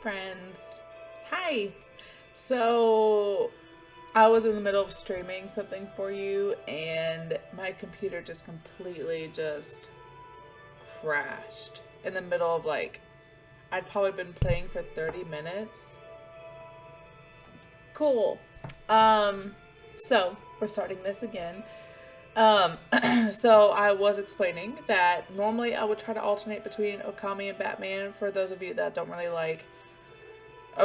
friends. Hi. So, I was in the middle of streaming something for you and my computer just completely just crashed in the middle of I'd probably been playing for 30 minutes. Cool. Um so, we're starting this again. Um, so I was explaining that normally I would try to alternate between Okami and Batman for those of you that don't really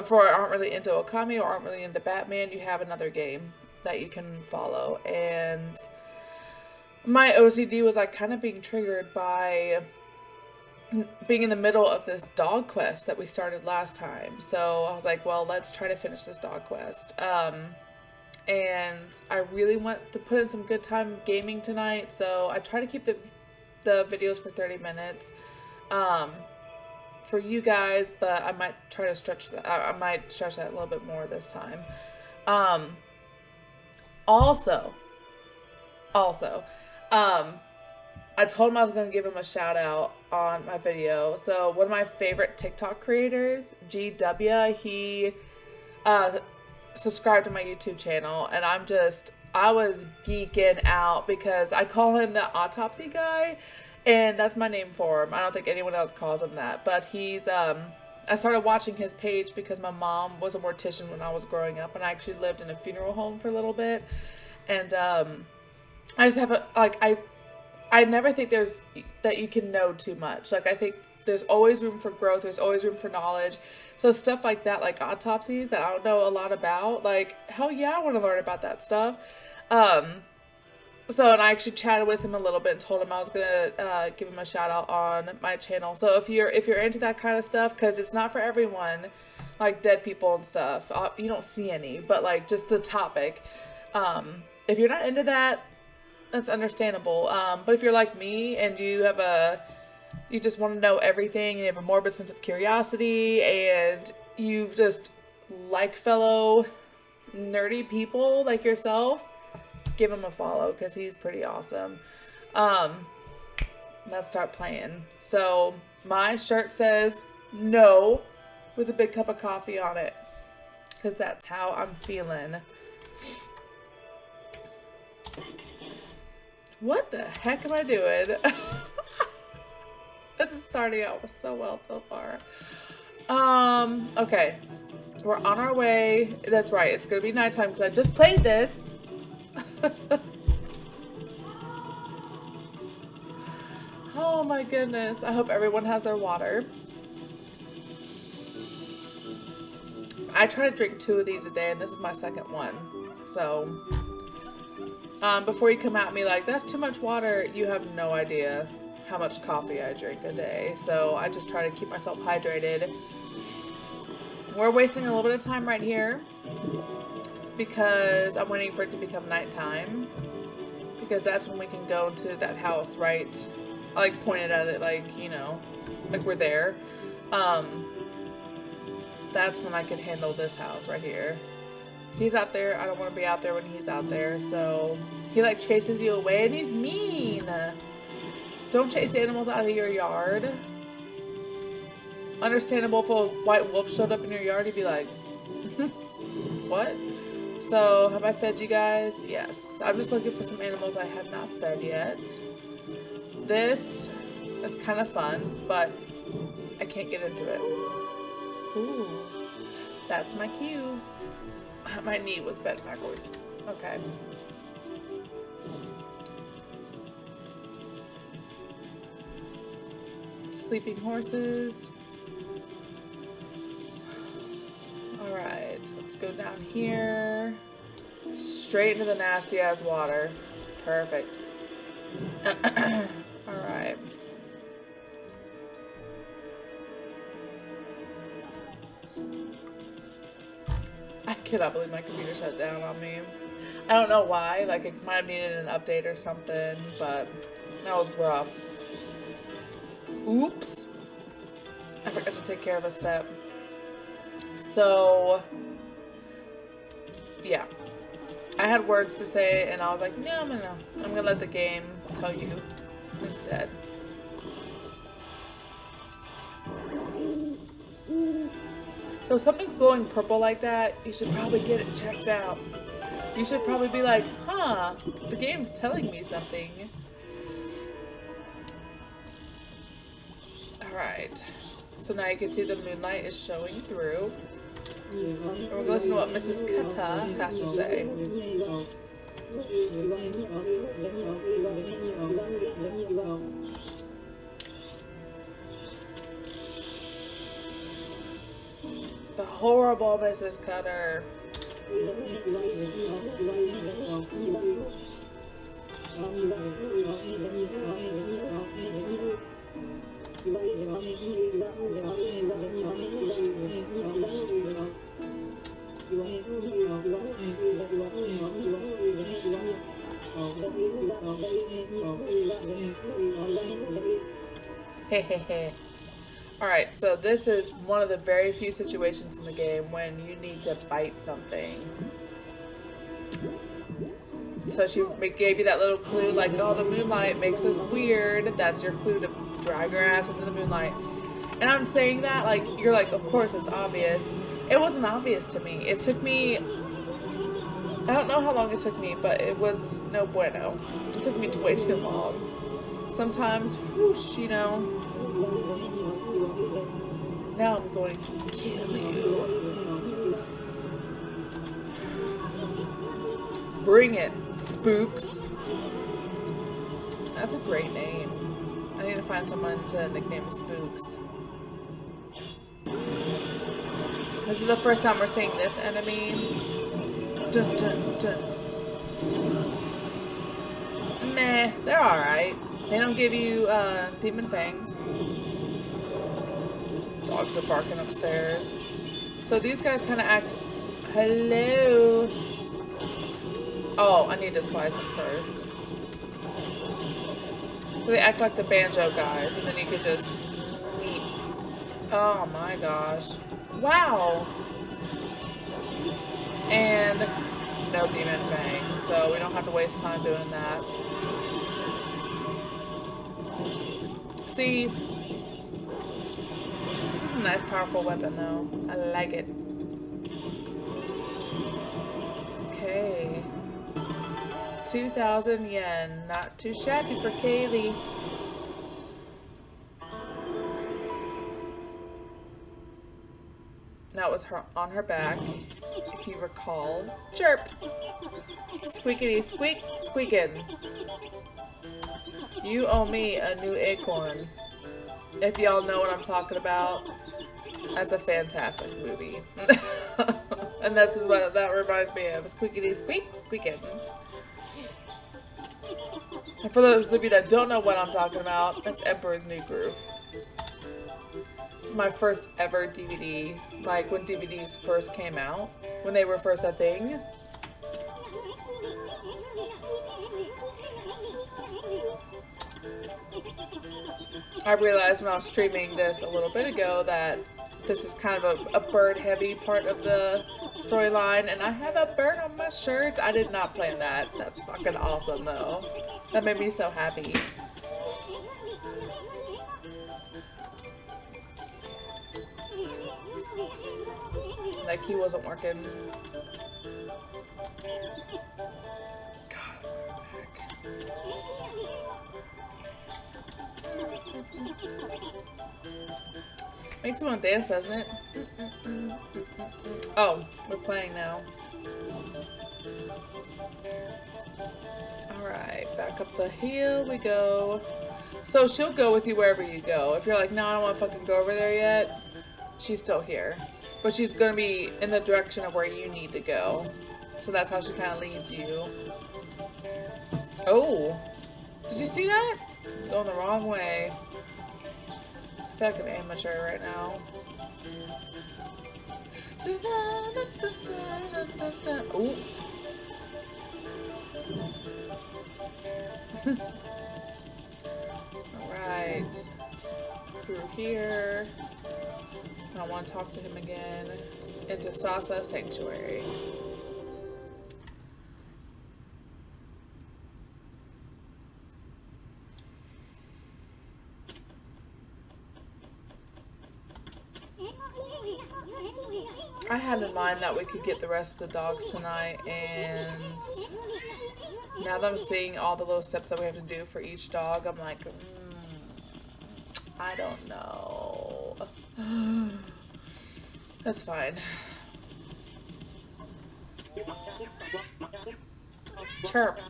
for aren't really into Okami or aren't really into Batman, you have another game that you can follow. And my OCD was kind of being triggered by being in the middle of this dog quest that we started last time. So I was like, well, let's try to finish this dog quest. And I really want to put in some good time gaming tonight, so I try to keep the videos for 30 minutes. For you guys, but I might try to stretch that. I might stretch that a little bit more this time. Um, also, also, um, I told him I was going to give him a shout out on my video. So one of my favorite TikTok creators, GW, he uh, subscribed to my YouTube channel, and I was geeking out because I call him the autopsy guy, and that's my name for him. I don't think anyone else calls him that, but I started watching his page because my mom was a mortician when I was growing up, and I actually lived in a funeral home for a little bit, and I just have I never think that you can know too much. I think there's always room for growth. There's always room for knowledge. So stuff like that, like autopsies that I don't know a lot about, hell yeah, I want to learn about that stuff. And I actually chatted with him a little bit and told him I was gonna give him a shout out on my channel. So if you're into that kind of stuff, because it's not for everyone, like dead people and stuff, you don't see any, but just the topic. If you're not into that, that's understandable. But if you're like me and you just want to know everything and you have a morbid sense of curiosity and you just like fellow nerdy people like yourself, give him a follow because he's pretty awesome. Let's start playing. So my shirt says no with a big cup of coffee on it because that's how I'm feeling. What the heck am I doing? This is starting out so well so far. Okay. We're on our way. That's right. It's gonna be nighttime because I just played this. Oh my goodness. I hope everyone has their water. I try to drink 2 of these a day, and this is my second one. So, before you come at me like, that's too much water, you have no idea how much coffee I drink a day. So I just try to keep myself hydrated. We're wasting a little bit of time right here because I'm waiting for it to become nighttime, because that's when we can go to that house, right? I pointed at it we're there. That's when I can handle this house right here. He's out there. I don't want to be out there when he's out there. So he chases you away, and he's mean. Don't chase animals out of your yard. Understandable if a white wolf showed up in your yard, you'd be like, what? So have I fed you guys? Yes. I'm just looking for some animals I have not fed yet. This is kind of fun, but I can't get into it. Ooh, that's my cue. My knee was bent backwards. Okay. Sleeping horses. Alright, let's go down here. Straight into the nasty ass water. Perfect. Alright. I cannot believe my computer shut down on me. I don't know why. It might have needed an update or something, but that was rough. Oops. I forgot to take care of a step. So, yeah. I had words to say, and I was like, no. I'm gonna let the game tell you instead. So if something's glowing purple like that, you should probably get it checked out. You should probably be like, huh, the game's telling me something. Alright. So now you can see the moonlight is showing through. And we're going to listen to what Mrs. Kata has to say. The horrible Mrs. Cutter. Hehehe. Alright, so this is one of the very few situations in the game when you need to bite something. So she gave you that little clue, like, oh, the moonlight makes us weird. That's your clue to drag your ass into the moonlight. And I'm saying that, like, you're like, of course it's obvious. It wasn't obvious to me. It took me, I don't know how long it took me, but it was no bueno. It took me way too long. Sometimes, whoosh, you know. Now I'm going to kill you. Bring it, spooks. That's a great name. I need to find someone to nickname Spooks. This is the first time we're seeing this enemy. Dun, dun, dun. Meh, they're alright. They don't give you demon fangs. Dogs are barking upstairs. So these guys kind of act... Hello. Oh, I need to slice them first. So they act like the banjo guys, and then you can just eat. Oh my gosh. Wow. And no demon fang, so we don't have to waste time doing that. See, this is a nice powerful weapon though. I like it. Okay. 2,000 yen. Not too shabby for Kaylee. That was her on her back, if you recall. Chirp! Squeakity squeak, squeakin'. You owe me a new acorn. If y'all know what I'm talking about, that's a fantastic movie. And this is what that reminds me of. Squeakity squeak, squeakin'. And for those of you that don't know what I'm talking about, that's Emperor's New Groove. It's my first ever DVD, like when DVDs first came out, when they were first a thing. I realized when I was streaming this a little bit ago that this is kind of a bird-heavy part of the storyline, and I have a bird on my shirt. I did not plan that. That's fucking awesome, though. That made me so happy. That key wasn't working. God, I'm back. Makes me want to dance, doesn't it? Oh, we're playing now. Alright, back up the hill we go. So she'll go with you wherever you go. If you're like, no, I don't want to fucking go over there yet, she's still here. But she's going to be in the direction of where you need to go. So that's how she kind of leads you. Oh, did you see that? Going the wrong way. I feel like an amateur right now. Ooh. Alright. Through here. I don't want to talk to him again. Into Sasa Sanctuary. I had in mind that we could get the rest of the dogs tonight, and now that I'm seeing all the little steps that we have to do for each dog, I'm like, I don't know. That's fine. Chirp.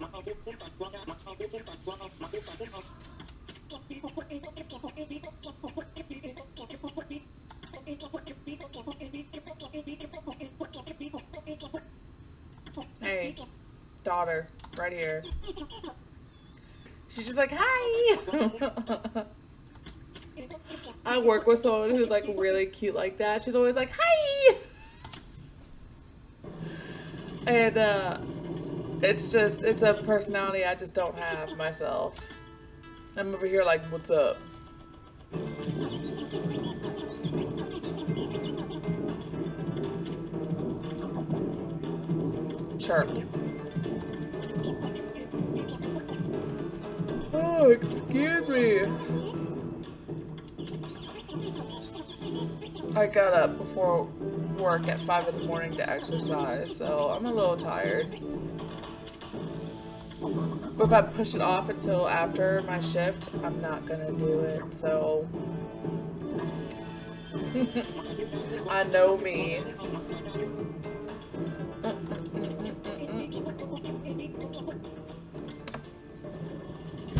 Hey, daughter, right here. She's just like, hi. I work with someone who's like really cute like that. She's always like, hi. And it's a personality I just don't have myself. I'm over here like, what's up? Chirp. Oh, excuse me. I got up before work at 5 in the morning to exercise, so I'm a little tired. But if I push it off until after my shift, I'm not gonna do it, so. I know me.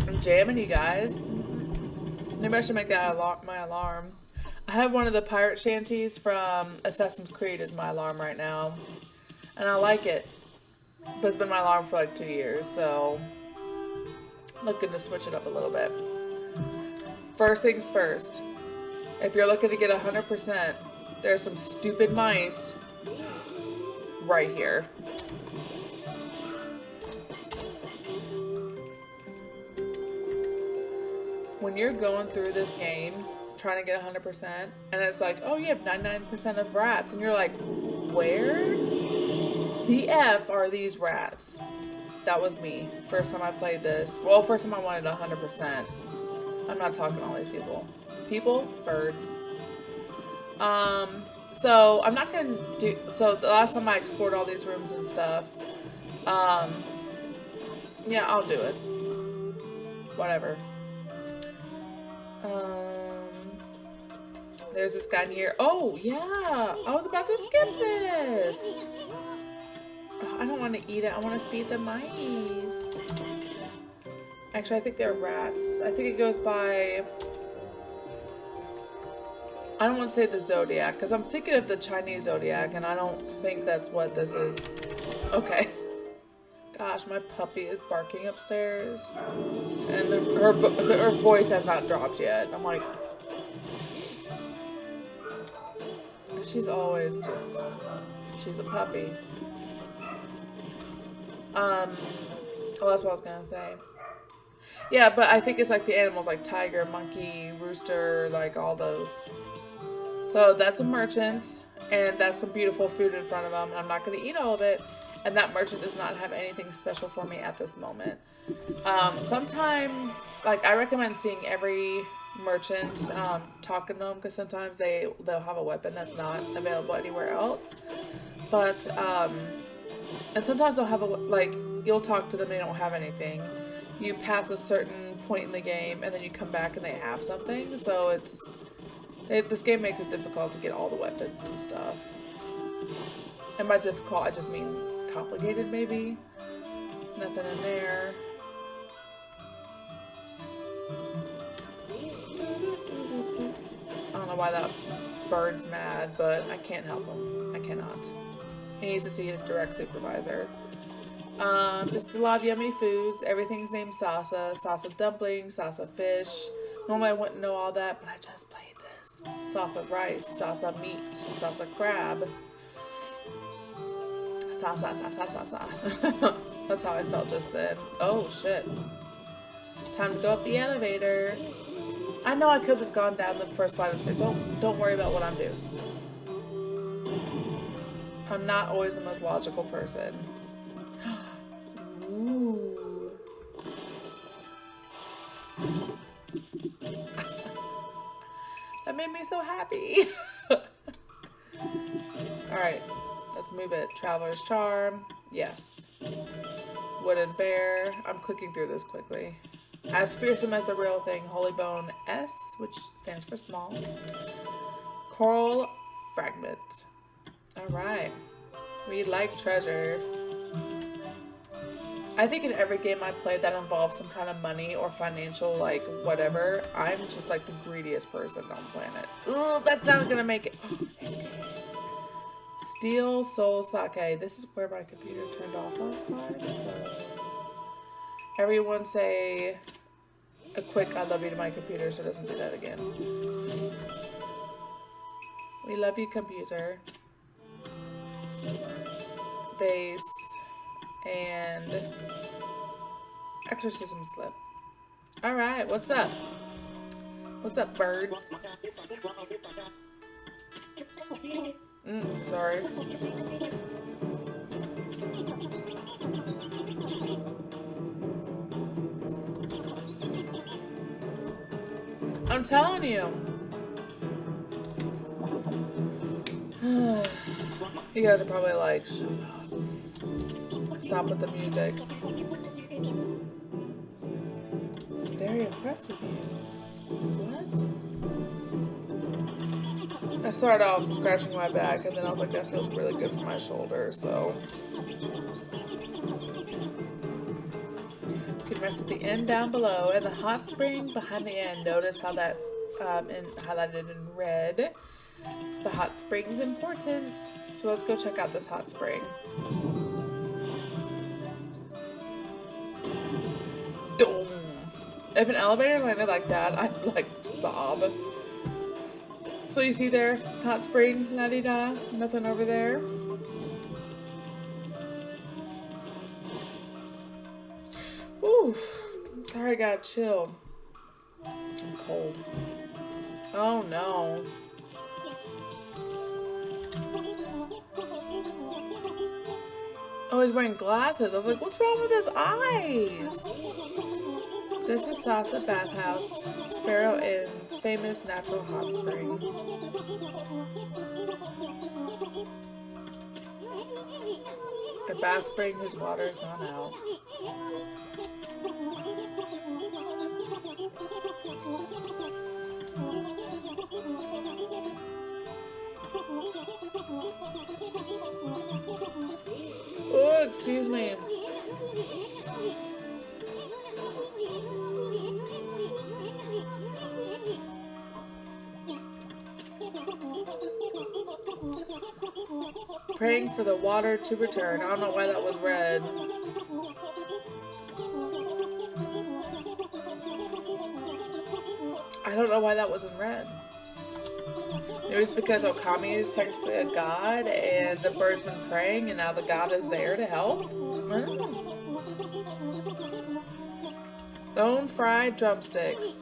I'm jamming, you guys. Maybe I should make that my alarm. I have one of the pirate shanties from Assassin's Creed as my alarm right now. And I like it. But it's been my alarm for like 2 years, so I'm looking to switch it up a little bit. First things first. If you're looking to get 100%, there's some stupid mice right here. When you're going through this game, trying to get 100%, and it's like, oh, you have 99% of rats, and you're like, where the F are these rats? That was me. First time I played this. Well, first time I wanted 100%. I'm not talking to all these people. People, birds. So I'm not gonna do. So the last time I explored all these rooms and stuff, yeah, I'll do it. Whatever. There's this guy in here. Oh, yeah. I was about to skip this. Oh, I don't want to eat it. I want to feed the mice. Actually, I think they're rats. I think it goes by... I don't want to say the zodiac, because I'm thinking of the Chinese zodiac, and I don't think that's what this is. Okay. Gosh, my puppy is barking upstairs. And her voice has not dropped yet. I'm like... She's always just... She's a puppy. Oh, that's what I was gonna say. Yeah, but I think it's like the animals, like tiger, monkey, rooster, like all those. So that's a merchant, and that's some beautiful food in front of them, and I'm not gonna eat all of it. And that merchant does not have anything special for me at this moment. Sometimes, like, I recommend seeing every merchant, talking to them, because sometimes they'll have a weapon that's not available anywhere else. But, and sometimes they'll have you'll talk to them, they don't have anything. You pass a certain point in the game, and then you come back and they have something. So this game makes it difficult to get all the weapons and stuff. And by difficult, I just mean complicated, maybe. Nothing in there. I don't know why that bird's mad, but I can't help him. I cannot. He needs to see his direct supervisor. Just a lot of yummy foods. Everything's named salsa. Salsa dumpling, salsa fish. Normally I wouldn't know all that, but I just played this. Salsa rice, salsa meat, salsa crab. Salsa. That's how I felt just then. Oh shit. Time to go up the elevator. I know I could have just gone down the first flight of stairs. Don't worry about what I'm doing. I'm not always the most logical person. Ooh. That made me so happy. Alright. move it. Traveler's Charm. Yes. Wooden Bear. I'm clicking through this quickly. As fearsome as the real thing. Holy Bone S, which stands for small. Coral Fragment. Alright. We like treasure. I think in every game I play that involves some kind of money or financial, like, whatever, I'm just, like, the greediest person on the planet. Ooh, that's not gonna make it. Oh, it did. Steel Soul Sake. This is where my computer turned off last time, so... Everyone say a quick I love you to my computer so it doesn't do that again. We love you, computer. Base. And exorcism slip. Alright, what's up? What's up, birds? Sorry. I'm telling you. You guys are probably like, shut up. Stop with the music. Very impressed with you. What? I started off scratching my back and then I was like, that feels really good for my shoulder, so. You can rest at the end down below and the hot spring behind the end. Notice how that's highlighted in red. The hot spring is important. So let's go check out this hot spring. If an elevator landed like that, I'd like sob. So you see there, hot spring, la-di-da, nothing over there. Ooh, sorry I got chill. I'm cold. Oh no. Oh, he's wearing glasses. I was like, what's wrong with his eyes? This is Sasa Bathhouse, Sparrow Inn's famous natural hot spring. A bath spring whose water is gone out. Oh, excuse me. Praying for the water to return. I don't know why that was red. I don't know why that wasn't red. Maybe it's because Okami is technically a god and the bird's been praying and now the god is there to help. Bone fried drumsticks.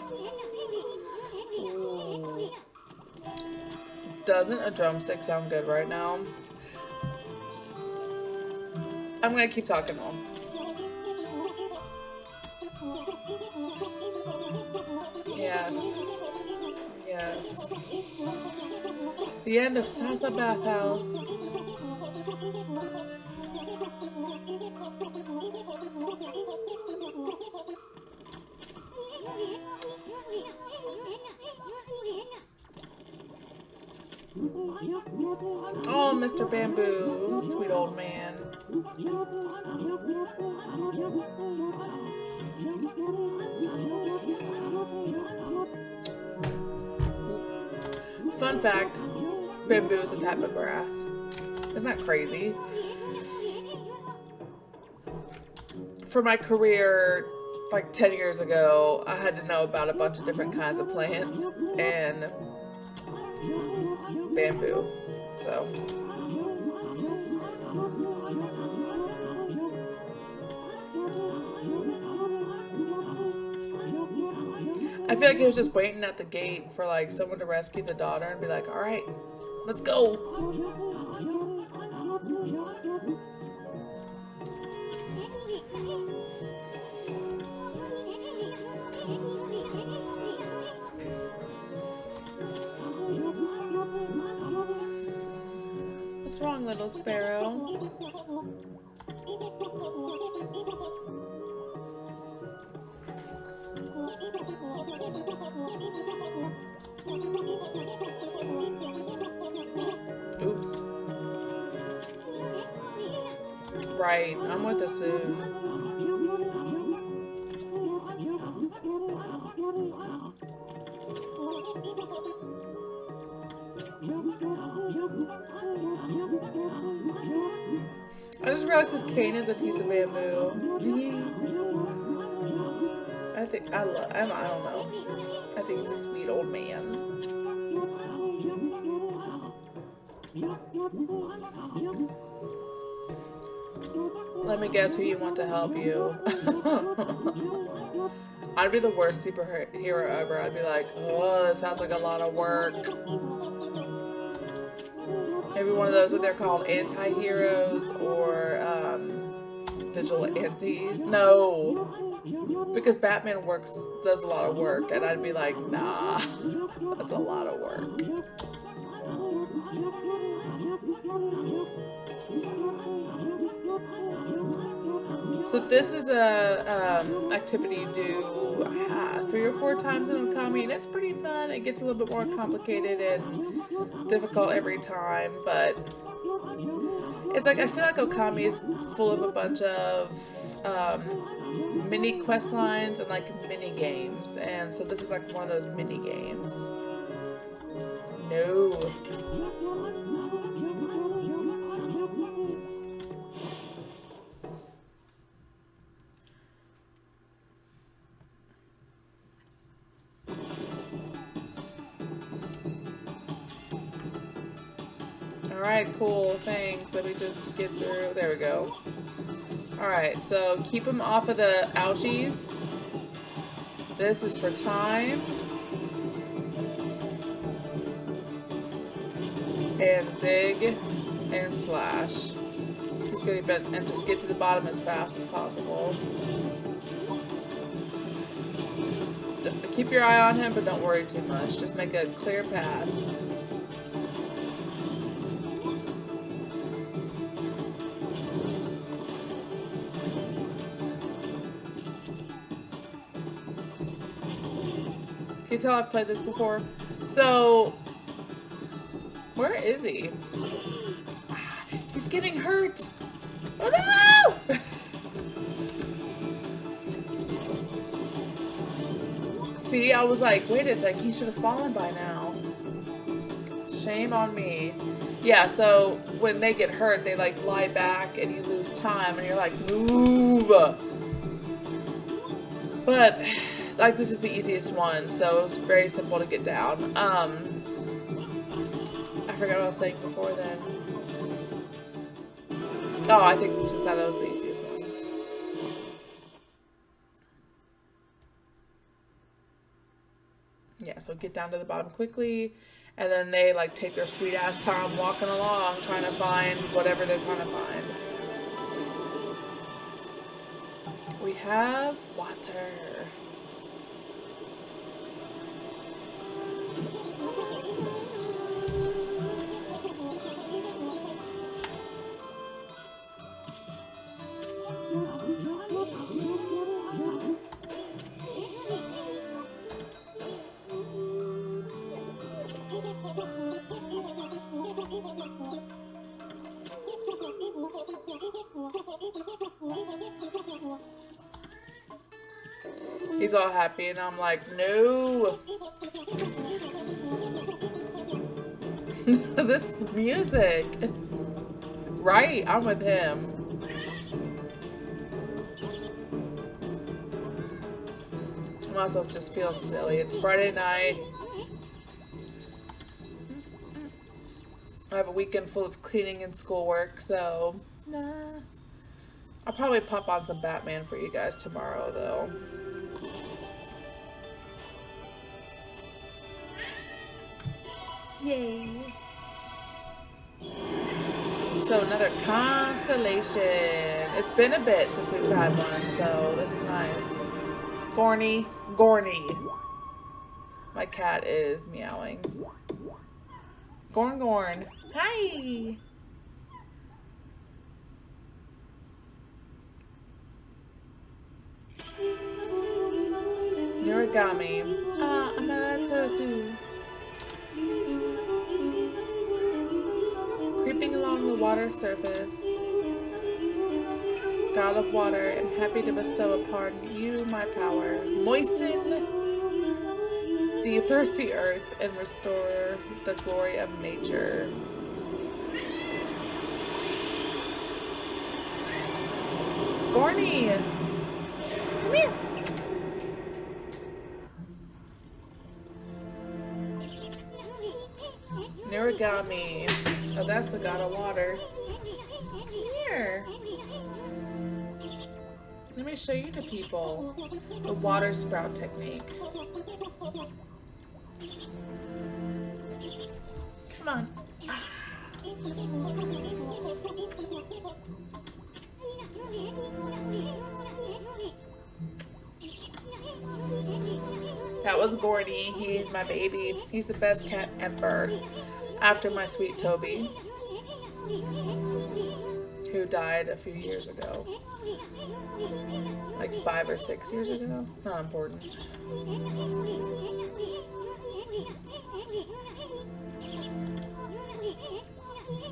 Ooh. Doesn't a drumstick sound good right now? I'm gonna keep talking on. Yes. Yes. The end of Sasa Bathhouse. Oh, Mr. Bamboo, sweet old man. Fun fact, bamboo is a type of grass. Isn't that crazy? For my career, like 10 years ago, I had to know about a bunch of different kinds of plants and bamboo. So I feel like he was just waiting at the gate for like someone to rescue the daughter and be like, all right, let's go. What's wrong, little sparrow? Oops. Right, I'm with a Sue. I just realized his cane is a piece of bamboo. I don't know. I think he's a sweet old man. Let me guess who you want to help you. I'd be the worst superhero ever. I'd be like, oh, this sounds like a lot of work. Maybe one of those what they're called anti-heroes or vigilantes. No. Because Batman does a lot of work, and I'd be like, nah, that's a lot of work. So this is a activity you do 3 or 4 times in Okami, and it's pretty fun. It gets a little bit more complicated and difficult every time, but it's like I feel like Okami is full of a bunch of mini quest lines and like mini games, and so this is like one of those mini games. No. Alright, cool, thanks. Let me just get through. There we go. Alright, so keep them off of the ouchies. This is for time. And dig and slash. He's gonna and just get to the bottom as fast as possible. Keep your eye on him, but don't worry too much. Just make a clear path. Can you tell I've played this before? So, where is he? He's getting hurt. Oh no! See, I was like, wait a sec, he should have fallen by now. Shame on me. Yeah, so when they get hurt, they like lie back and you lose time and you're like, move. But like this is the easiest one, so it was very simple to get down. I forgot what I was saying before then. Oh, I think it's just that was the easiest one. Yeah, so get down to the bottom quickly, and then they like take their sweet ass time walking along trying to find whatever they're trying to find. We have water. He's all happy, and I'm like, no. This music. Right, I'm with him. I'm also just feeling silly. It's Friday night. I have a weekend full of cleaning and schoolwork, so nah. I'll probably pop on some Batman for you guys tomorrow, though. Yay. So another constellation. It's been a bit since we've had one, so this is nice. Gorny. My cat is meowing. Gorn. Hi. Noragami. Amaterasu. Creeping along the water surface. God of water, am happy to bestow upon you my power. Moisten the thirsty earth and restore the glory of nature. Gorny! Come here! Noragami. Oh, that's the god of water. Here. Let me show you to people the water sprout technique. Come on. That was Gordy. He's my baby. He's the best cat ever. After my sweet Toby, who died a few years ago. Like 5 or 6 years ago. Not important.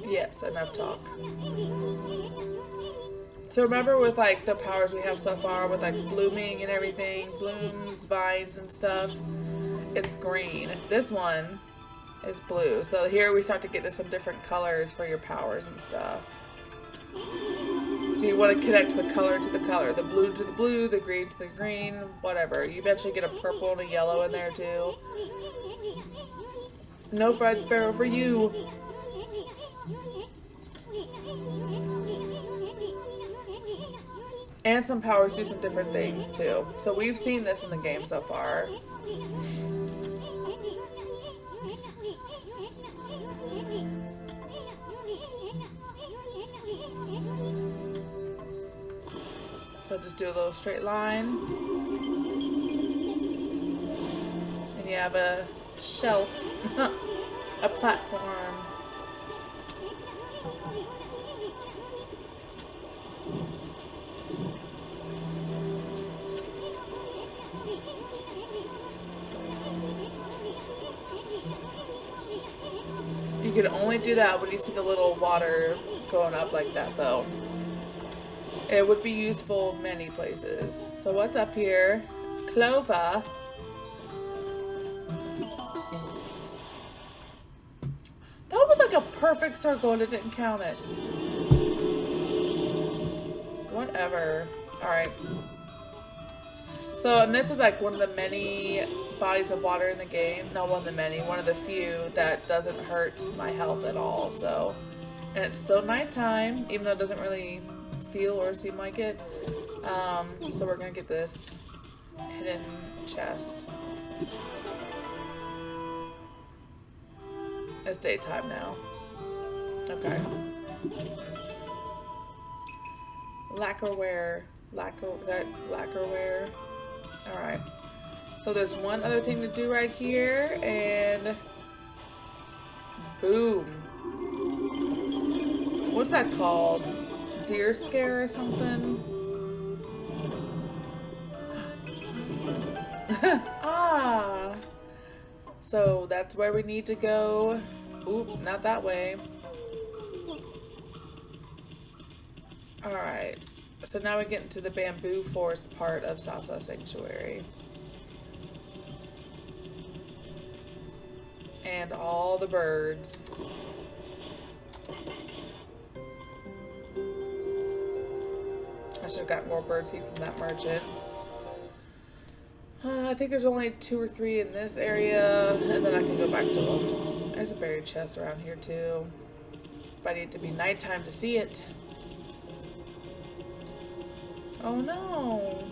Yes, enough talk. So remember with like the powers we have so far with like blooming and everything, blooms, vines and stuff, it's green. This one is blue. So here we start to get to some different colors for your powers and stuff. So you want to connect the color to the color, the blue to the blue, the green to the green, whatever. You eventually get a purple and a yellow in there too. No fried sparrow for you. And some powers do some different things too. So we've seen this in the game so far. So just do a little straight line. And you have a shelf, a platform. You can only do that when you see the little water going up like that though. It would be useful many places. So what's up here? Clover. That was like a perfect circle and it didn't count it. Whatever. Alright. So, and this is like one of the many bodies of water in the game. Not one of the many, one of the few that doesn't hurt my health at all. So, and it's still nighttime, even though it doesn't really feel or seem like it. So we're gonna get this hidden chest. It's daytime now. Okay. Lacquerware. Lacquerware. Alright. So there's one other thing to do right here, and boom. What's that called? Deer scare or something? Ah! So that's where we need to go. Oop, not that way. Alright. So now we get into the bamboo forest part of Sasa Sanctuary. And all the birds. I should have got more birdseed from that merchant. I think there's only 2 or 3 in this area, and then I can go back to them. There's a buried chest around here too. But I need to be nighttime to see it. Oh no!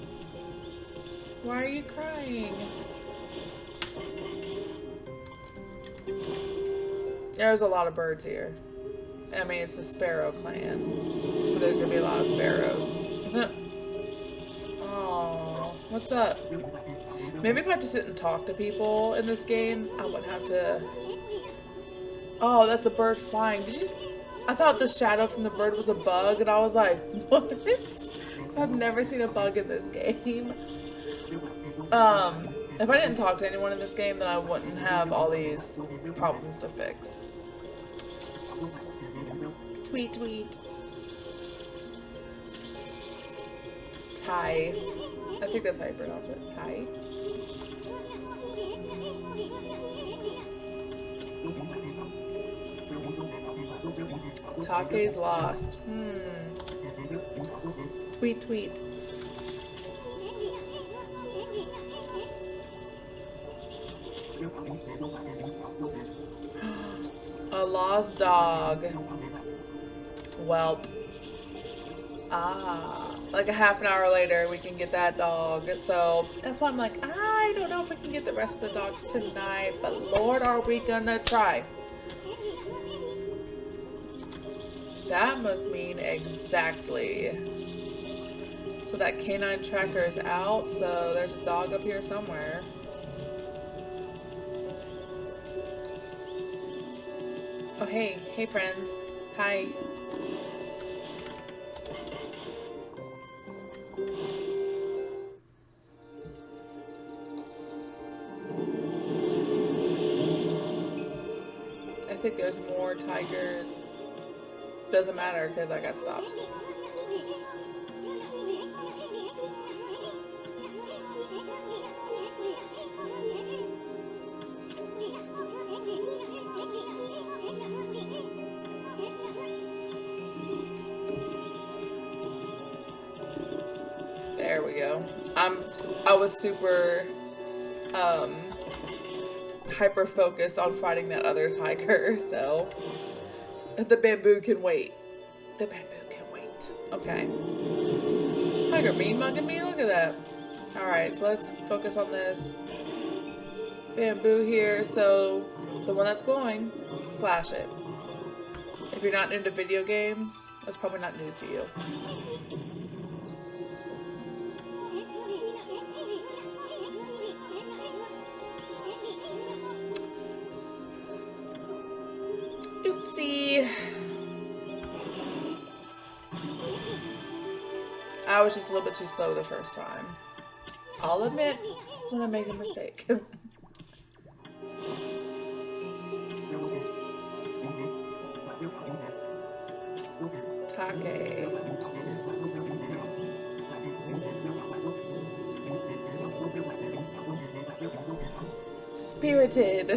Why are you crying? There's a lot of birds here. I mean, it's the sparrow clan, so there's gonna be a lot of sparrows. Oh, what's up? Maybe if I had to sit and talk to people in this game, I wouldn't have to. Oh, that's a bird flying. Did you? I thought the shadow from the bird was a bug, and I was like, what? Because I've never seen a bug in this game. If I didn't talk to anyone in this game, then I wouldn't have all these problems to fix. Tweet, tweet. Thai. I think that's how you pronounce it. Thai. Take's lost. Tweet, tweet. A lost dog. Welp. Like a half an hour later, we can get that dog. So that's why I'm like, I don't know if we can get the rest of the dogs tonight, but Lord, are we gonna try? That must mean exactly. So that canine tracker is out, so there's a dog up here somewhere. Oh, hey. Hey, friends. Hi. I think there's more tigers. Doesn't matter because I got stopped. There we go. I was super hyper focused on fighting that other tiger, so the bamboo can wait. The bamboo can wait. Okay. Tiger mean mugging me? Look at that. Alright, so let's focus on this bamboo here. So the one that's glowing, slash it. If you're not into video games, that's probably not news to you. Oopsie. I was just a little bit too slow the first time. I'll admit when I make a mistake. Take. Spirited.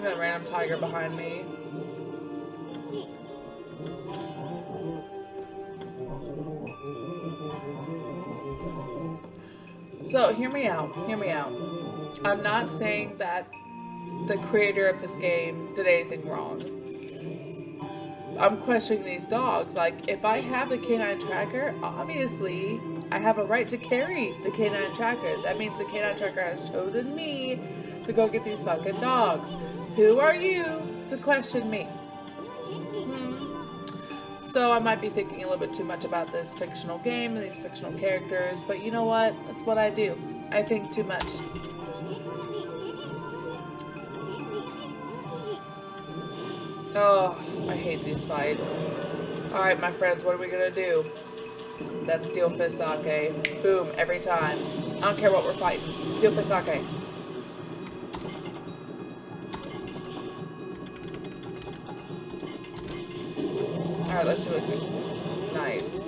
That random tiger behind me. So hear me out. Hear me out. I'm not saying that the creator of this game did anything wrong. I'm questioning these dogs. Like, if I have the canine tracker, obviously I have a right to carry the canine tracker. That means the canine tracker has chosen me to go get these fucking dogs. Who are you to question me? So I might be thinking a little bit too much about this fictional game and these fictional characters, but you know what? That's what I do. I think too much. Oh, I hate these fights. Alright, my friends, what are we gonna do? That's steel fist sake. Boom, every time. I don't care what we're fighting. Steel fist sake. Alright, let's do it. Nice.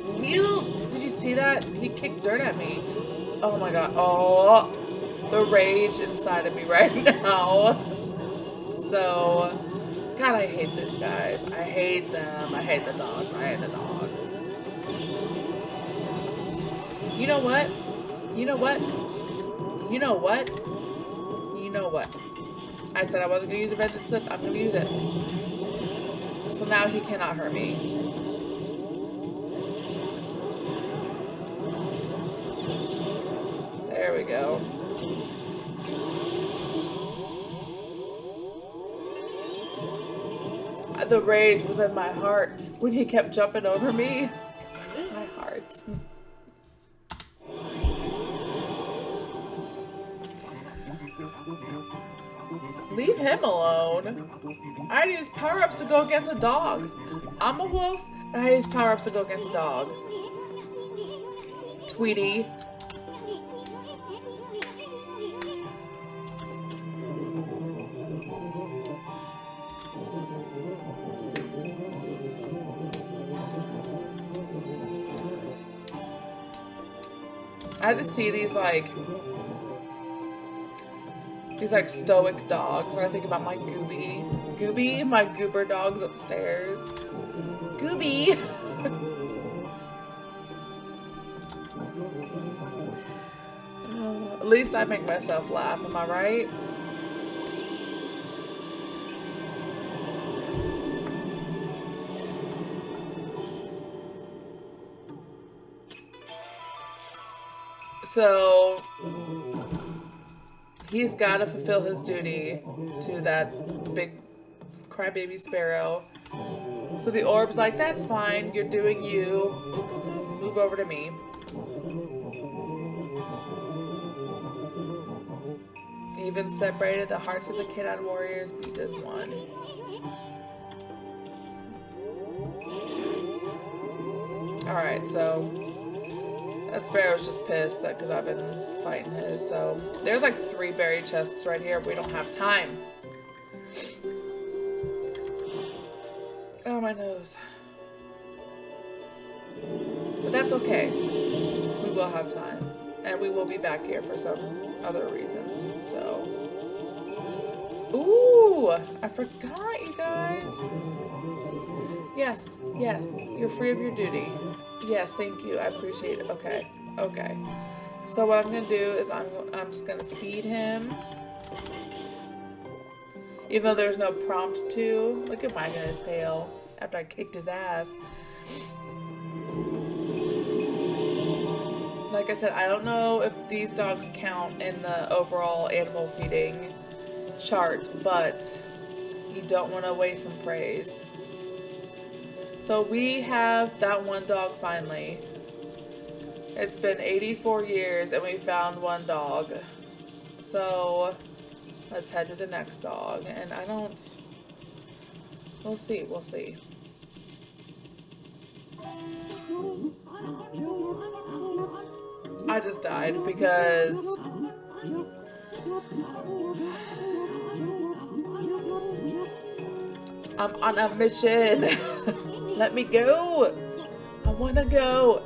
Did you see that? He kicked dirt at me. Oh my god. Oh, the rage inside of me right now. So, God, I hate these guys. I hate them. I hate the dogs. I hate the dogs. You know what? You know what? You know what? You know what? I said I wasn't going to use a vengeance slip. I'm going to use it. So now he cannot hurt me. There we go. The rage was in my heart when he kept jumping over me. It was in my heart. Leave him alone. I had to use power-ups to go against a dog. I'm a wolf, and I use power-ups to go against a dog. sweetie. I had to see these like stoic dogs when I think about my Gooby, my goober dogs upstairs. Gooby! At least I make myself laugh, am I right? So he's got to fulfill his duty to that big crybaby sparrow. So the orb's like, that's fine, you're doing you. Move over to me. Even separated, the hearts of the canine warriors beat as one. Alright, so that sparrow's just pissed that because I've been fighting his. So there's like 3 buried chests right here. We don't have time. Oh, my nose. But that's okay. We will have time. And we will be back here for some other reasons. So. Ooh! I forgot, you guys. Yes, yes. You're free of your duty. Yes, thank you. I appreciate it. Okay. Okay. So what I'm going to do is I'm just going to feed him. Even though there's no prompt to. Look at wagging his tail after I kicked his ass. Like I said, I don't know if these dogs count in the overall animal feeding chart, but you don't want to waste some praise. So we have that one dog finally. It's been 84 years and we found one dog. So let's head to the next dog. And I don't... We'll see, we'll see. I just died because... I'm on a mission. Let me go. I want to go.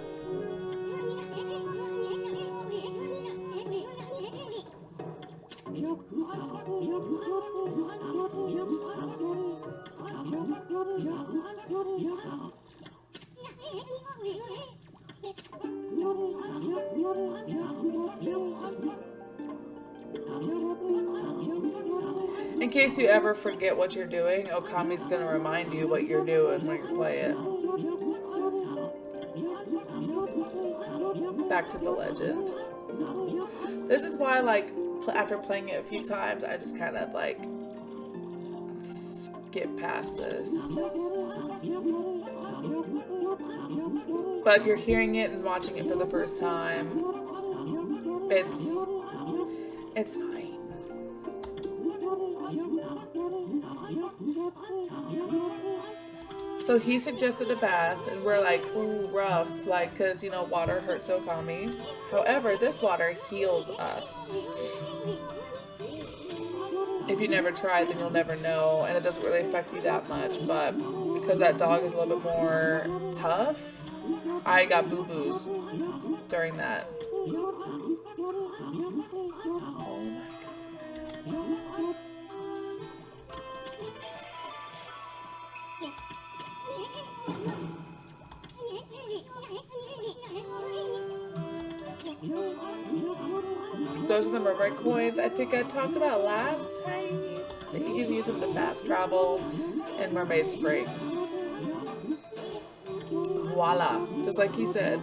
In case you ever forget what you're doing, Okami's gonna remind you what you're doing when you play it. Back to the legend. This is why, like, after playing it a few times, I just kind of, like, skip past this. But if you're hearing it and watching it for the first time, it's fine. So he suggested a bath, and we're like, ooh, rough, like, because, you know, water hurts Okami. However, this water heals us. If you never tried, then you'll never know, and it doesn't really affect you that much, but because that dog is a little bit more tough, I got boo-boos during that. Those are the mermaid coins I think I talked about last time. That you can use them to fast travel in Mermaid Springs. Voila. Just like he said.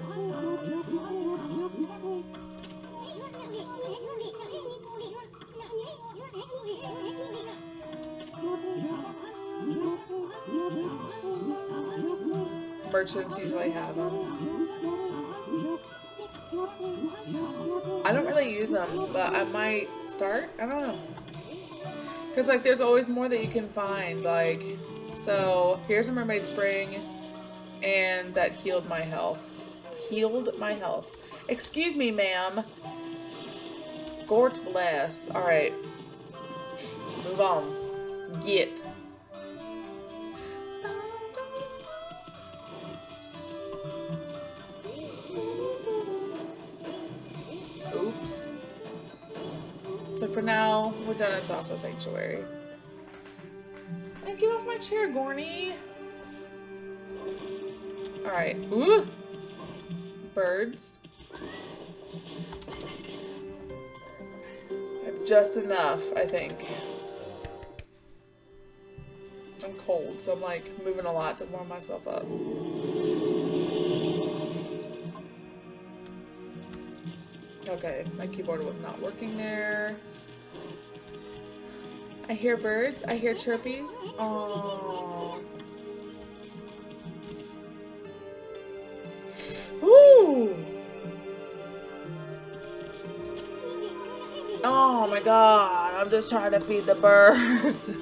Merchants usually have them. I don't really use them, but I might start. I don't know. Because, like, there's always more that you can find. Like, so here's a mermaid spring, and that healed my health. Healed my health. Excuse me, ma'am. Gort bless. Alright. Move on. Get. Oops. So for now, we're done at Salsa Sanctuary. Hey, get off my chair, Gorny. Alright. Ooh! Birds. I have just enough, I think. I'm cold, so I'm like moving a lot to warm myself up. Okay, my keyboard was not working there. I hear birds. I hear chirpies. Aww. Woo! Oh my god, I'm just trying to feed the birds.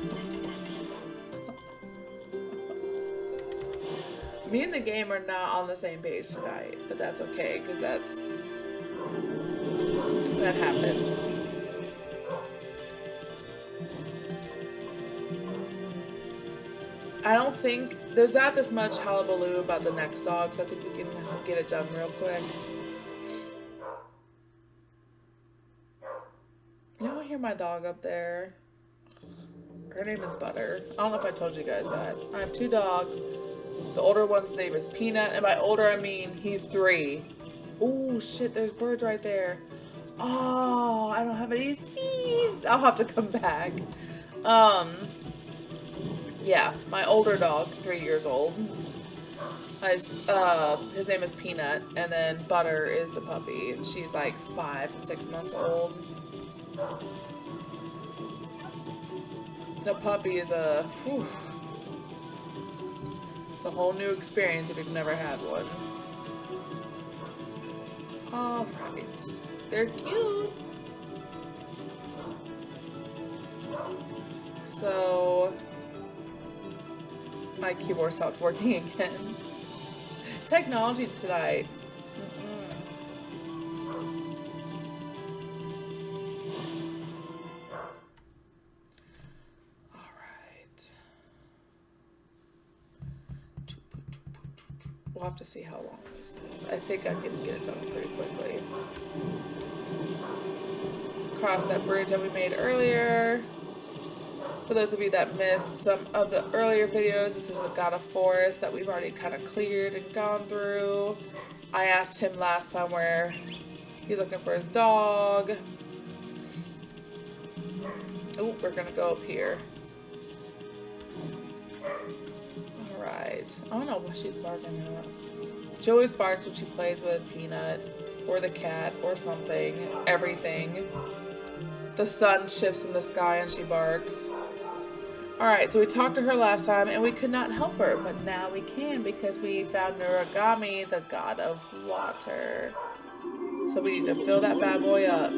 Me and the game are not on the same page tonight, but that's okay, because that happens. I don't think there's not this much hullabaloo about the next dog, so I think we can get it done real quick. Y'all hear my dog up there? Her name is Butter. I don't know if I told you guys that. I have 2 dogs. The older one's name is Peanut, and by older I mean he's 3. Oh shit, there's birds right there. Oh, I don't have any seeds. I'll have to come back. Yeah, my older dog, 3 years old. His name is Peanut, and then Butter is the puppy, and she's like 5 to 6 months old. The puppy is it's a whole new experience if you've never had one. All right, they're cute. So my keyboard stopped working again. Technology tonight. All right. We'll have to see how long this is. I think I can get it done pretty quickly. Cross that bridge that we made earlier. For those of you that missed some of the earlier videos, this is a god of forest that we've already kind of cleared and gone through. I asked him last time where he's looking for his dog. Oh, we're gonna go up here. Alright. I don't know what she's barking at. She always barks when she plays with Peanut, or the cat, or something. Everything. The sun shifts in the sky and she barks. Alright, so we talked to her last time and we could not help her, but now we can because we found Okami, the god of water. So we need to fill that bad boy up.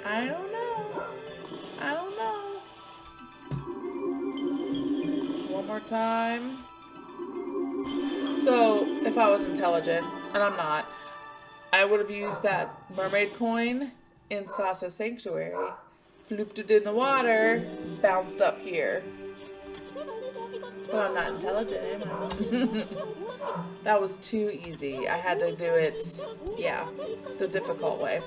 I don't know. I don't know. One more time. So, if I was intelligent, and I'm not, I would have used that mermaid coin in Salsa Sanctuary, blooped it in the water, bounced up here. But I'm not intelligent, am I? That was too easy. I had to do it, yeah, the difficult way.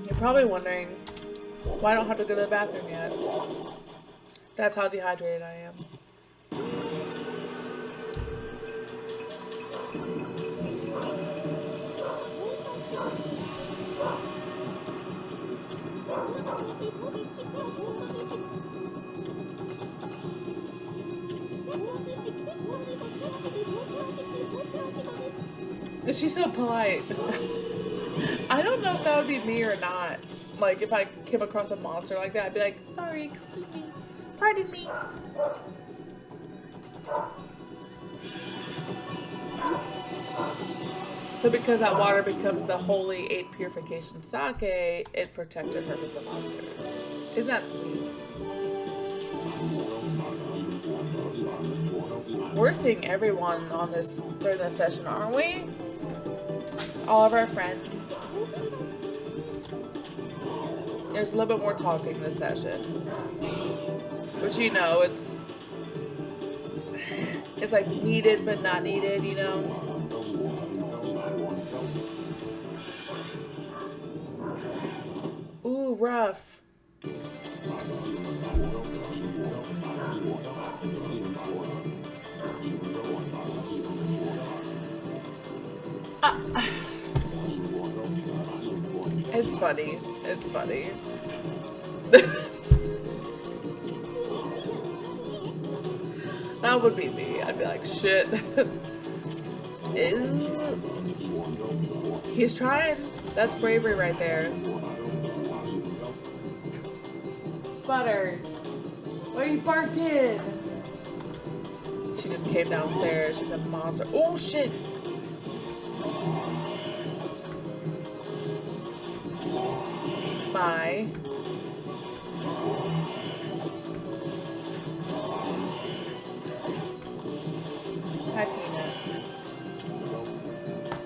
You're probably wondering why I don't have to go to the bathroom yet. That's how dehydrated I am. She's so polite. I don't know if that would be me or not. Like, if I came across a monster like that, I'd be like, sorry, excuse me, pardon me. So because that water becomes the holy 8 purification sake, it protected her from the monsters. Isn't that sweet? We're seeing everyone on this during this session, aren't we? All of our friends. There's a little bit more talking this session. Which, you know, it's like needed but not needed, you know? Ooh, rough. It's funny. It's funny. That would be me. I'd be like, shit. He's trying. That's bravery right there. Butters, why are you barking? She just came downstairs. She's a monster. Oh, shit. Bye. Hi, Peanut.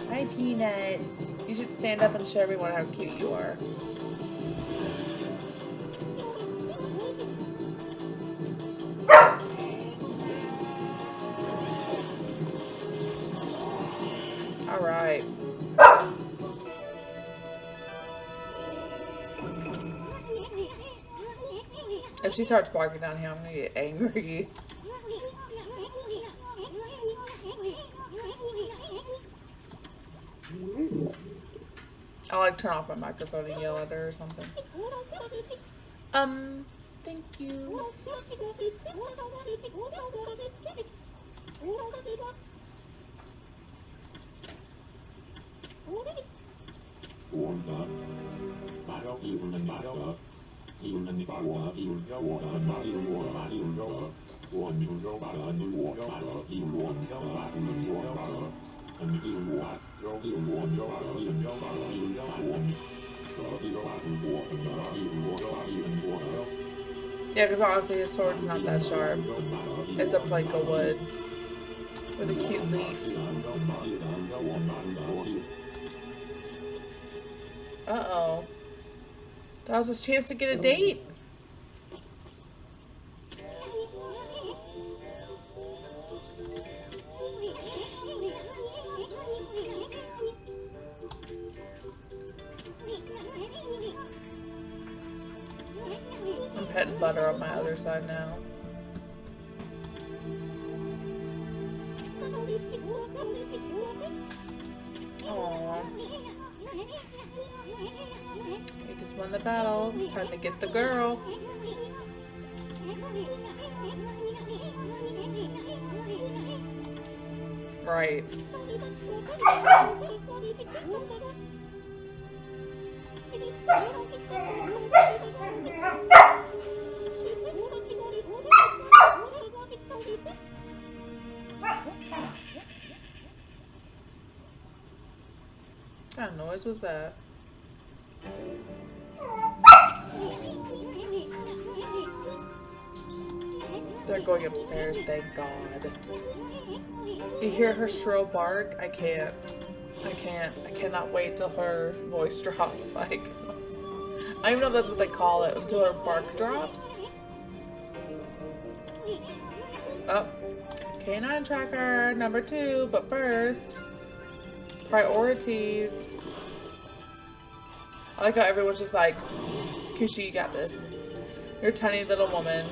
Hi, Peanut. You should stand up and show everyone how cute you are. All right. If she starts barking down here, I'm gonna get angry. I'll like turn off my microphone and yell at her or something. Thank you. Yeah, because honestly his sword's not that sharp. It's a plank of wood with a cute leaf. Uh-oh. That was his chance to get a date. I'm petting Butter on my other side now. Aww. He just won the battle. Time to get the girl. Right. What kind of noise was that? They're going upstairs, thank God. You hear her shrill bark? I cannot wait till her voice drops. Like, I don't even know if that's what they call it, until her bark drops. Oh, canine tracker number 2, but first, priorities. I like how everyone's just like, Kushi, you got this. You're a tiny little woman.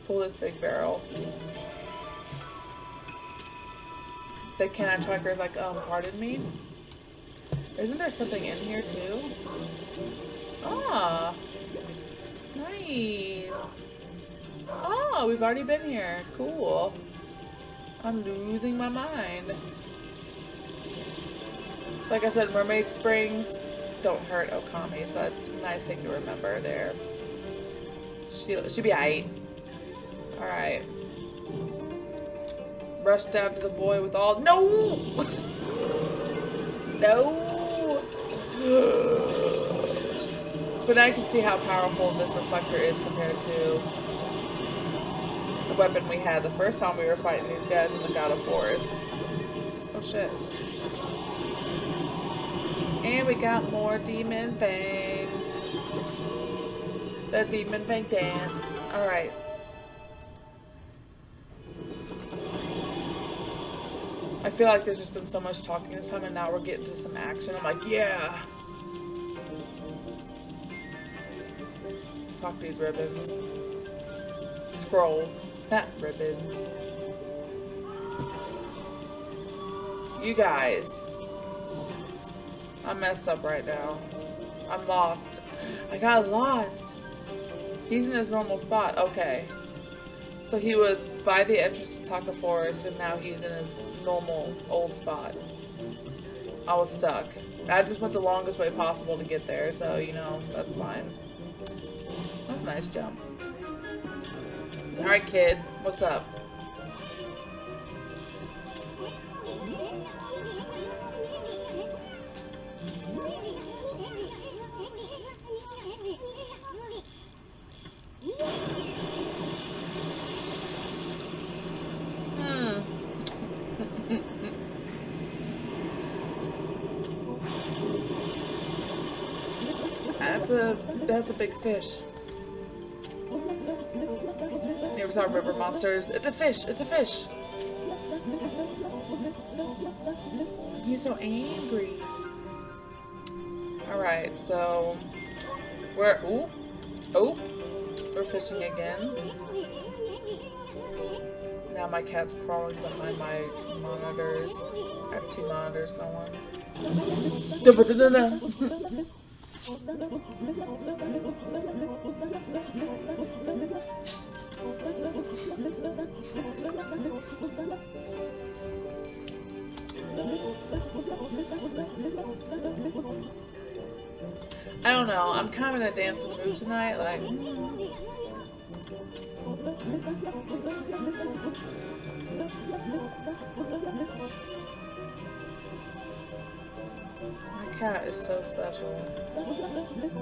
Pull this big barrel. The canine tracker's like, pardon me? Isn't there something in here too? Ah, nice. Oh, we've already been here. Cool. I'm losing my mind. Like I said, Mermaid Springs don't hurt Okami, so that's a nice thing to remember there. She'll be aight. Alright. Rush down to the boy with all— No! No! But I can see how powerful this reflector is compared to the weapon we had the first time we were fighting these guys in the God of Forest. Oh shit. And we got more demon fangs. The demon fang dance. Alright. I feel like there's just been so much talking this time and now we're getting to some action. I'm like, yeah! Fuck these ribbons. Scrolls. Not ribbons. You guys. I'm messed up right now. I'm lost. I got lost. He's in his normal spot. Okay. So he was by the entrance to Taka Forest and now he's in his normal old spot. I was stuck. I just went the longest way possible to get there, so you know, that's fine. That's a nice jump. Alright, kid. What's up? That's a big fish. You ever saw river monsters? It's a fish! It's a fish! He's so angry. Alright, so we're we're fishing again. Now my cat's crawling behind my monitors. I have 2 monitors going. I don't know, I'm kind of in a dancing mood tonight, like my cat is so special.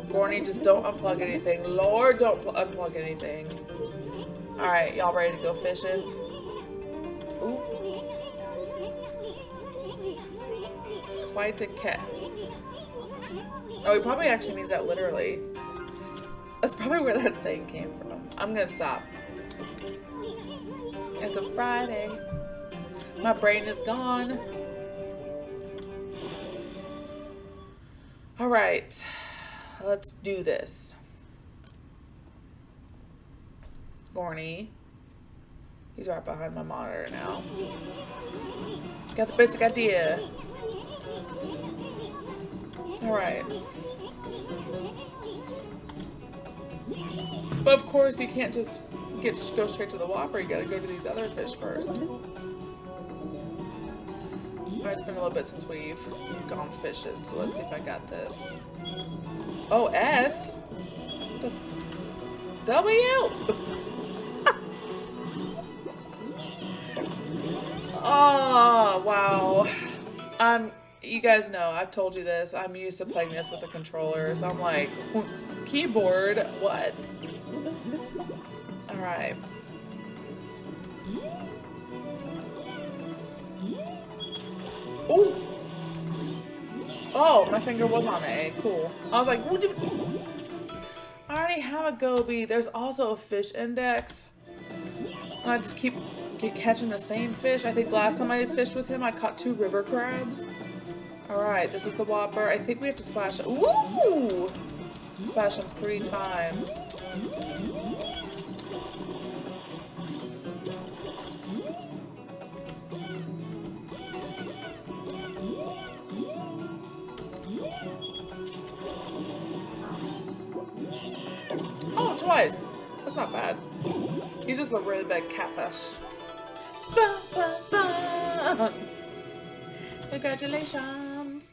Gorny, just don't unplug anything. Lord, don't unplug anything. Alright, y'all ready to go fishing? Ooh. Quite a cat. Oh, he probably actually means that literally. That's probably where that saying came from. I'm gonna stop. It's a Friday. My brain is gone. Alright. Let's do this. Gorny. He's right behind my monitor now. Got the basic idea. Alright. But of course you can't just go straight to the Whopper, you gotta go to these other fish first. Alright, it's been a little bit since we've gone fishing, so let's see if I got this. Oh, S? W? Oh, wow. You guys know, I've told you this, I'm used to playing this with a controller, so I'm like, keyboard, what? Alright. Ooh! Oh, my finger was on A. Cool. I was like, what did... I already have a goby. There's also a fish index. And I just keep catching the same fish. I think last time I fished with him, I caught 2 river crabs. Alright, this is the Whopper. I think we have to slash... Ooh! Slash him 3 times. Oh, twice. That's not bad. He's just a really big catfish. Ba, ba, ba. Congratulations.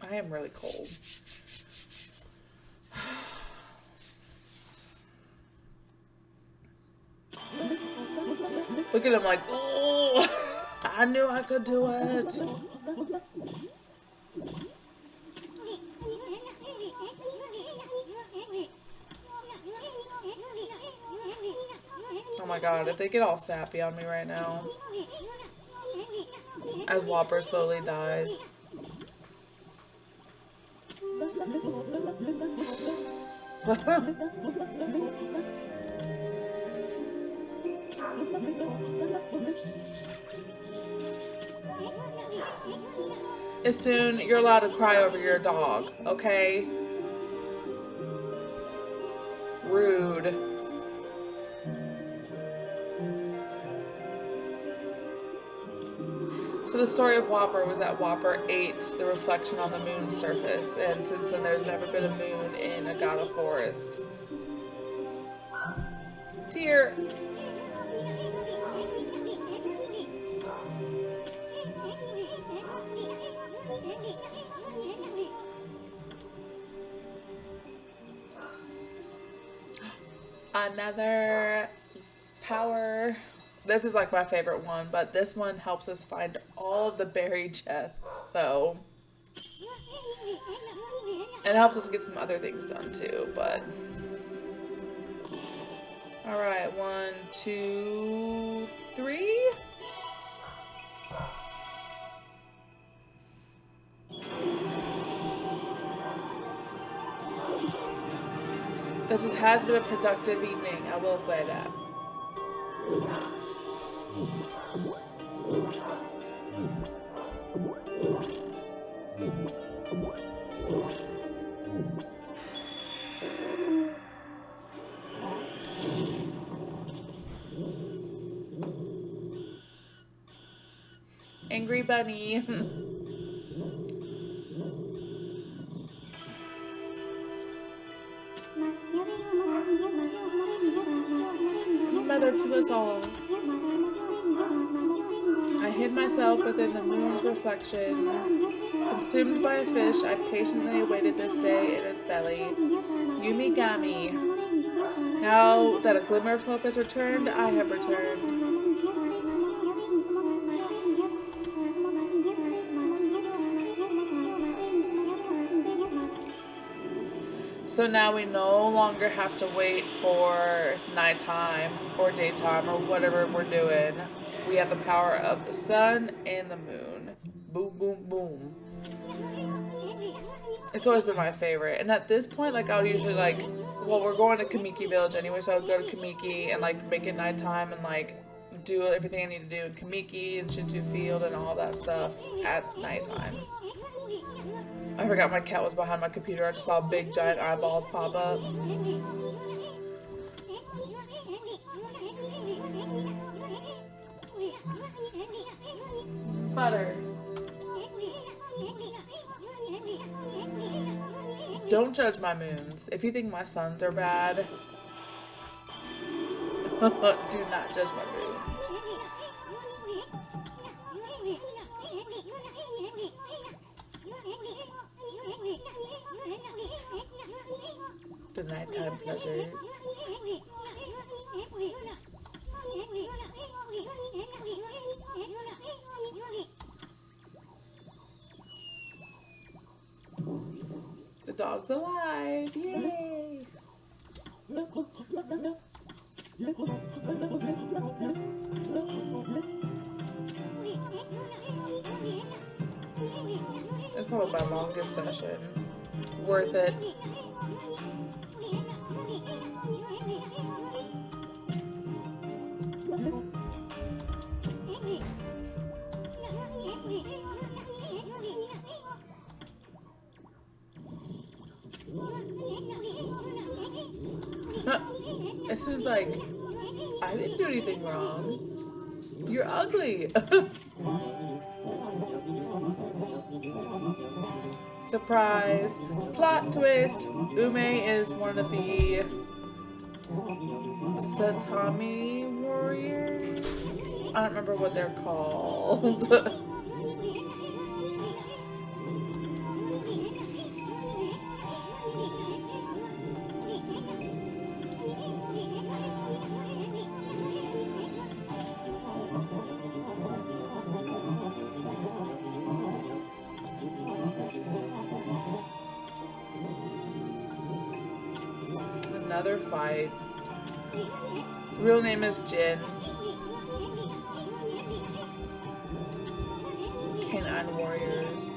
I am really cold. Look at him like, oh, I knew I could do it. my god, if they get all sappy on me right now. As Whopper slowly dies. As soon, you're allowed to cry over your dog, okay? Rude. So the story of Whopper was that Whopper ate the reflection on the moon's surface, and since then there's never been a moon in Agata Forest. Tear. Another power. This is like my favorite one, but this one helps us find all of the buried chests, so. And it helps us get some other things done too, but. Alright, 1, 2, 3. This has been a productive evening, I will say that. Angry bunny. Mother to us all. I hid myself within the moon's reflection. Consumed by a fish, I patiently awaited this day in its belly. Yumigami. Now that a glimmer of hope has returned, I have returned. So now we no longer have to wait for nighttime or daytime or whatever we're doing. We have the power of the sun and the moon. Boom, boom, boom. It's always been my favorite. And at this point, like, I would usually, like, well, we're going to Kamiki Village anyway, so I would go to Kamiki and, like, make it nighttime and, like, do everything I need to do in Kamiki and Shinsu Field and all that stuff at nighttime. I forgot my cat was behind my computer. I just saw big giant eyeballs pop up. Butter. Don't judge my moons. If you think my suns are bad, do not judge my moons. The nighttime pleasures. The dog's alive! Yay! That's probably my longest session. Worth it. It seems like I didn't do anything wrong. You're ugly. Surprise. Plot twist. Ume is one of the Satami warriors. I don't remember what they're called. Another fight. Real name is Jin. Canine Warriors.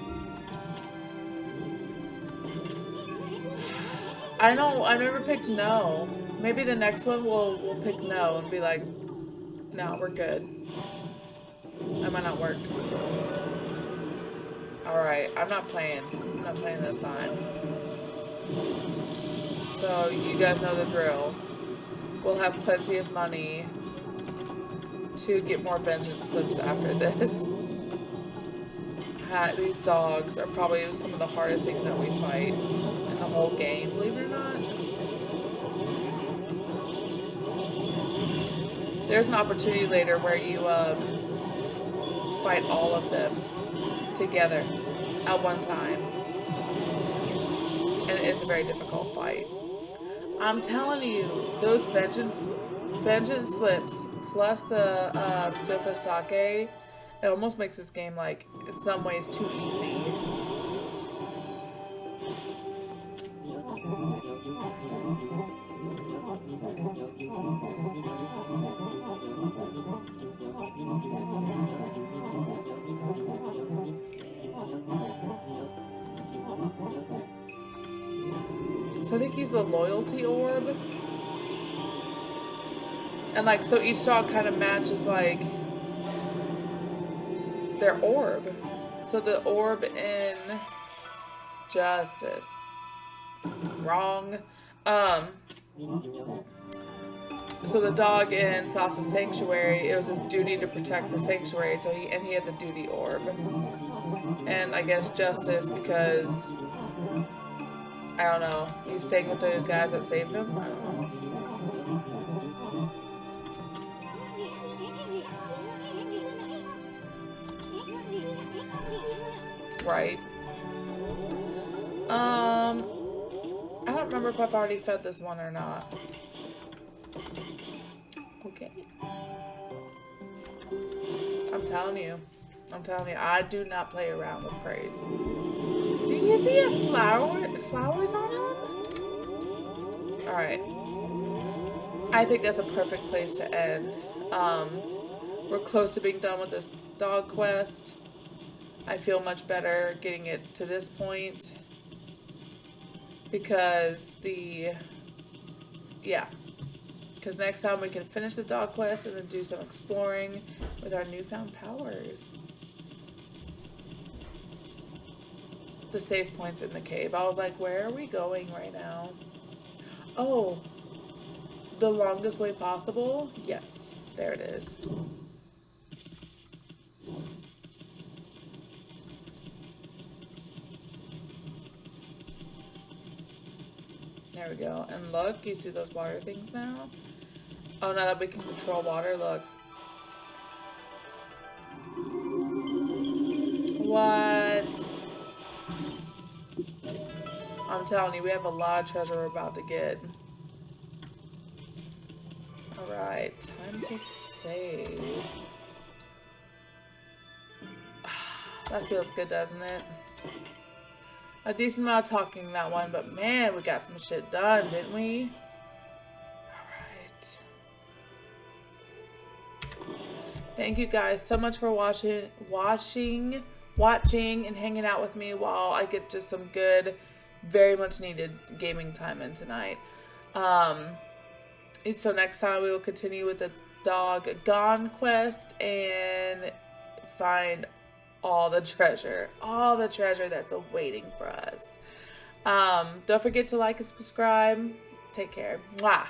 I never picked no. Maybe the next one we'll pick no and be like, no, we're good. That might not work. Alright, I'm not playing. I'm not playing this time. So you guys know the drill. We'll have plenty of money to get more vengeance slips after this. These dogs are probably some of the hardest things that we fight in the whole game, believe it or not. There's an opportunity later where you fight all of them together at one time. And it's a very difficult fight. I'm telling you, those vengeance slips plus the Stifa Sake, it almost makes this game, like, in some ways too easy. So I think he's the loyalty orb. And like, so each dog kind of matches like their orb. So the orb in Justice. Wrong. So the dog in Sasa's Sanctuary, it was his duty to protect the sanctuary, so he had the duty orb. And I guess Justice because I don't know, he's staying with the guys that saved him? I don't know. Right. I don't remember if I've already fed this one or not. Okay. I'm telling you, I do not play around with praise. Do you see a flowers on him? Alright. I think that's a perfect place to end. We're close to being done with this dog quest. I feel much better getting it to this point. Because because next time we can finish the dog quest and then do some exploring with our newfound powers. The save points in the cave. I was like, where are we going right now? Oh, the longest way possible? Yes, there it is. There we go. And look, you see those water things now? Oh, now that we can control water, look. What? I'm telling you, we have a lot of treasure we're about to get. Alright, time to save. That feels good, doesn't it? A decent amount of talking in that one, but man, we got some shit done, didn't we? Alright. Thank you guys so much for watching and hanging out with me while I get just some good, very much needed gaming time in tonight. So next time we will continue with the Dog Gone quest and find all the treasure that's awaiting for us. Don't forget to like and subscribe. Take care. Mwah.